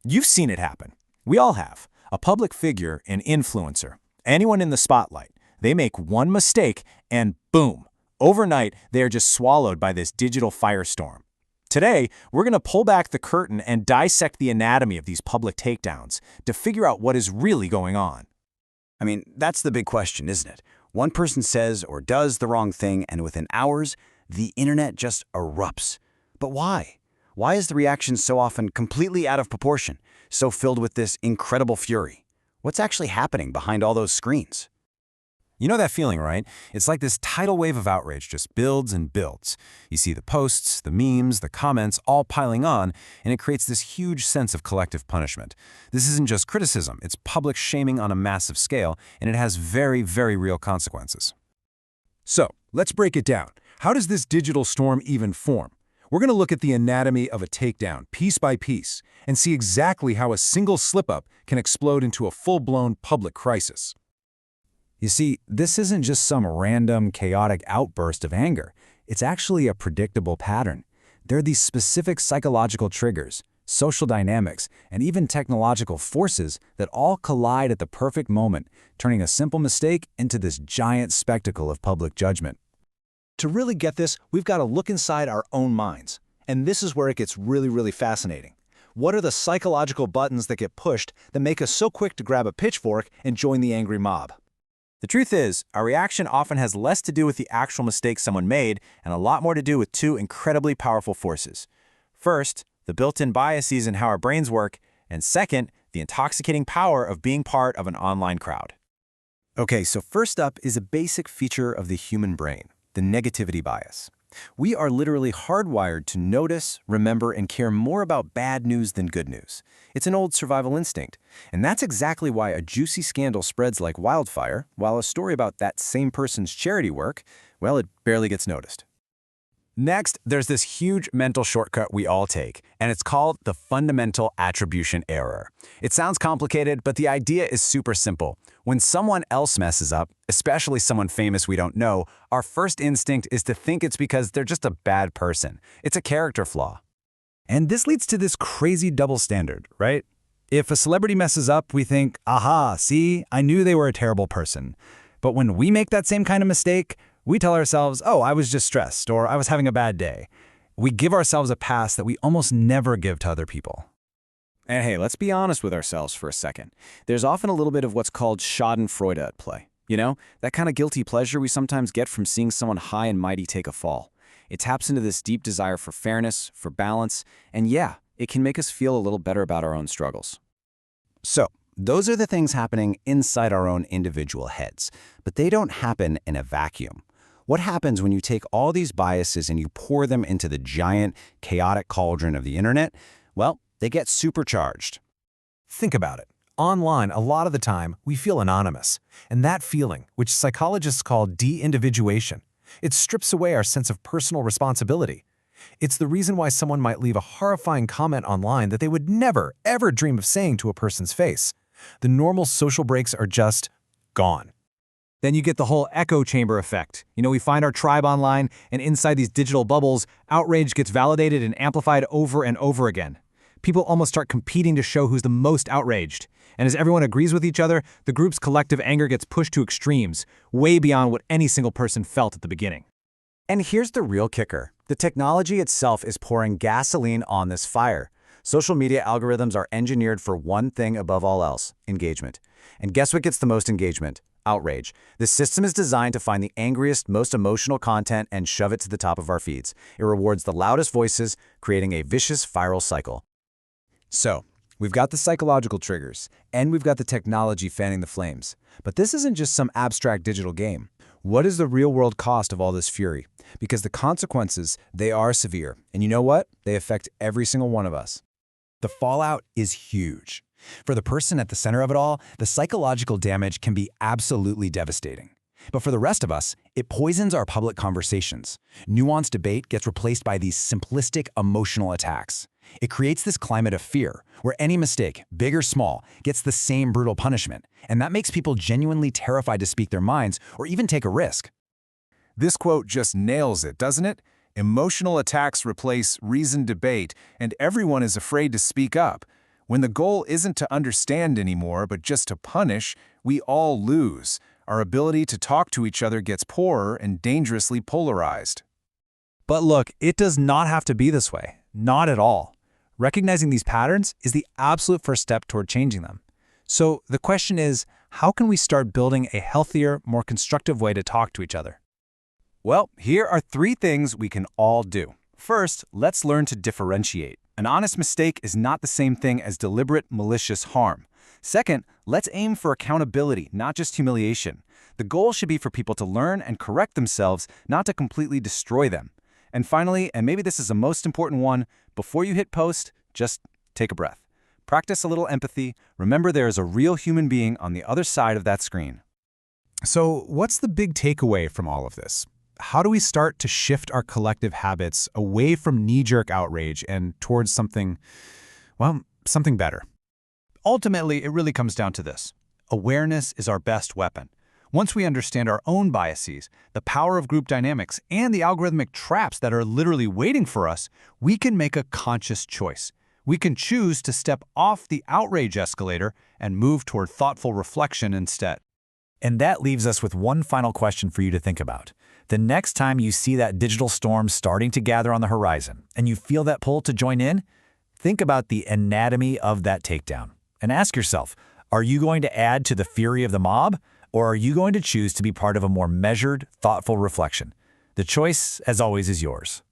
You've seen it happen. We all have. A public figure, an influencer, anyone in the spotlight. They make one mistake and boom, overnight they are just swallowed by this digital firestorm. Today, we're going to pull back the curtain and dissect the anatomy of these public takedowns to figure out what is really going on. I mean, that's the big question, isn't it? One person says or does the wrong thing, and within hours, the internet just erupts. But why? Why is the reaction so often completely out of proportion, so filled with this incredible fury? What's actually happening behind all those screens? You know that feeling, right? It's like this tidal wave of outrage just builds and builds. You see the posts, the memes, the comments all piling on, and it creates this huge sense of collective punishment. This isn't just criticism, it's public shaming on a massive scale, and it has very, very real consequences. So, let's break it down. How does this digital storm even form? We're going to look at the anatomy of a takedown, piece by piece, and see exactly how a single slip-up can explode into a full-blown public crisis. You see, this isn't just some random, chaotic outburst of anger. It's actually a predictable pattern. There are these specific psychological triggers, social dynamics, and even technological forces that all collide at the perfect moment, turning a simple mistake into this giant spectacle of public judgment. To really get this, we've got to look inside our own minds. And this is where it gets really fascinating. What are the psychological buttons that get pushed that make us so quick to grab a pitchfork and join the angry mob? The truth is, our reaction often has less to do with the actual mistake someone made and a lot more to do with two incredibly powerful forces. First, the built-in biases in how our brains work, and second, the intoxicating power of being part of an online crowd. Okay, so first up is a basic feature of the human brain, the negativity bias. We are literally hardwired to notice, remember, and care more about bad news than good news. It's an old survival instinct. And that's exactly why a juicy scandal spreads like wildfire, while a story about that same person's charity work, well, it barely gets noticed. Next, there's this huge mental shortcut we all take, and it's called the fundamental attribution error. It sounds complicated, but the idea is super simple. When someone else messes up, especially someone famous we don't know, our first instinct is to think it's because they're just a bad person. It's a character flaw. And this leads to this crazy double standard, right? If a celebrity messes up, we think, aha, see, I knew they were a terrible person. But when we make that same kind of mistake, we tell ourselves, oh, I was just stressed, or I was having a bad day. We give ourselves a pass that we almost never give to other people. And hey, let's be honest with ourselves for a second. There's often a little bit of what's called schadenfreude at play. You know, that kind of guilty pleasure we sometimes get from seeing someone high and mighty take a fall. It taps into this deep desire for fairness, for balance, and yeah, it can make us feel a little better about our own struggles. So, those are the things happening inside our own individual heads, but they don't happen in a vacuum. What happens when you take all these biases and you pour them into the giant, chaotic cauldron of the internet? Well, they get supercharged. Think about it. Online, a lot of the time, we feel anonymous. And that feeling, which psychologists call de-individuation, it strips away our sense of personal responsibility. It's the reason why someone might leave a horrifying comment online that they would never, ever dream of saying to a person's face. The normal social breaks are just gone. Then you get the whole echo chamber effect. You know, we find our tribe online, and inside these digital bubbles, outrage gets validated and amplified over and over again. People almost start competing to show who's the most outraged. And as everyone agrees with each other, the group's collective anger gets pushed to extremes, way beyond what any single person felt at the beginning. And here's the real kicker. The technology itself is pouring gasoline on this fire. Social media algorithms are engineered for one thing above all else: engagement. And guess what gets the most engagement? Outrage. The system is designed to find the angriest, most emotional content and shove it to the top of our feeds. It rewards the loudest voices, creating a vicious viral cycle. So, we've got the psychological triggers, and we've got the technology fanning the flames. But this isn't just some abstract digital game. What is the real-world cost of all this fury? Because the consequences, they are severe. And you know what? They affect every single one of us. The fallout is huge. For the person at the center of it all, the psychological damage can be absolutely devastating. But for the rest of us, it poisons our public conversations. Nuanced debate gets replaced by these simplistic emotional attacks. It creates this climate of fear, where any mistake, big or small, gets the same brutal punishment. And that makes people genuinely terrified to speak their minds or even take a risk. This quote just nails it, doesn't it? Emotional attacks replace reasoned debate, and everyone is afraid to speak up. When the goal isn't to understand anymore, but just to punish, we all lose. Our ability to talk to each other gets poorer and dangerously polarized. But look, it does not have to be this way. Not at all. Recognizing these patterns is the absolute first step toward changing them. So the question is, how can we start building a healthier, more constructive way to talk to each other? Well, here are 3 things we can all do. First, let's learn to differentiate. An honest mistake is not the same thing as deliberate, malicious harm. Second, let's aim for accountability, not just humiliation. The goal should be for people to learn and correct themselves, not to completely destroy them. And finally, and maybe this is the most important one, before you hit post, just take a breath. Practice a little empathy. Remember there is a real human being on the other side of that screen. So what's the big takeaway from all of this? How do we start to shift our collective habits away from knee-jerk outrage and towards something better? Ultimately, it really comes down to this. Awareness is our best weapon. Once we understand our own biases, the power of group dynamics, and the algorithmic traps that are literally waiting for us, we can make a conscious choice. We can choose to step off the outrage escalator and move toward thoughtful reflection instead. And that leaves us with one final question for you to think about. The next time you see that digital storm starting to gather on the horizon and you feel that pull to join in, think about the anatomy of that takedown and ask yourself, are you going to add to the fury of the mob, or are you going to choose to be part of a more measured, thoughtful reflection? The choice, as always, is yours.